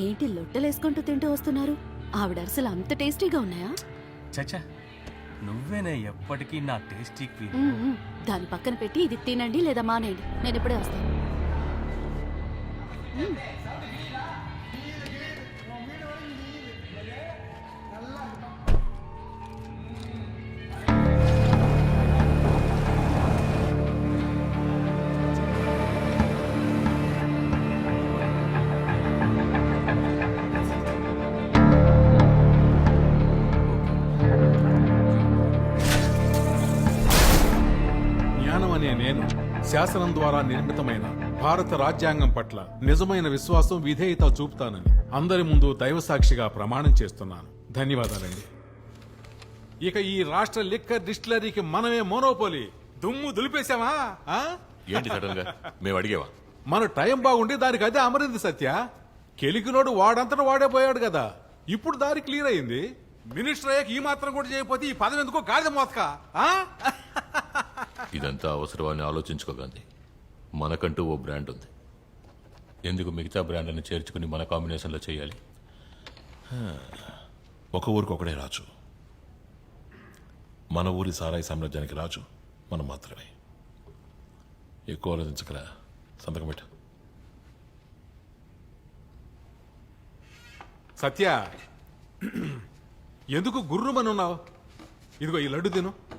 ఏంటి లొట్టలేసుకుంటూ తింటూ వస్తున్నారు? ఆవిడ అసలు అంత టేస్టీగా ఉన్నాయా? చచ్చా, నువ్వేనే ఎప్పటికీ నా టేస్టీ క్వీన్. దాని పక్కన పెట్టి ఇది తినండి లేదా మానేయండి. నేను ఇప్పుడే వస్తాను. జ్ఞానం అనే నేను శాసనం ద్వారా నిర్మితమైన భారత రాజ్యాంగం పట్ల నిజమైన విశ్వాసం విధేయత చూపుతానని అందరి ముందు దైవసాక్షిగా ప్రమాణం చేస్తున్నాను. ధన్యవాదాలండి. ఇక ఈ రాష్ట్ర లిక్కర్ డిస్టిలరీకి మనమే మోనోపోలి దుమ్ము దులిపేశామా? ఆ? ఏంటి సడన్ గా మేము అడిగేవా? మన టైం బాగుండి దానికి అదే అమరింది సత్య. కెలికినోడు వాడంతటా వాడే పోయాడు కదా, ఇప్పుడు దారి క్లియర్ అయింది. మినిస్టర్ అయ్యాక ఈ మాత్రం కూడా చేయకపోతే ఈ పదం ఎందుకో గాడిద మోతక. ఇదంతా అవసరమని ఆలోచించుకోగాంధీ. మనకంటూ ఓ బ్రాండ్ ఉంది. ఎందుకు మిగతా బ్రాండ్లను చేర్చుకుని మన కాంబినేషన్లో చేయాలి? ఒక ఊరికి ఒకడే రాజు. మన ఊరి సారాయి సామ్రాజ్యానికి రాజు మనం మాత్రమే. ఎక్కువ ఆలోచించకరా, సంతకం పెట్ట. సత్య, ఎందుకు గుర్రుమనున్నావు? ఇదిగో ఈ లడ్డు తిను.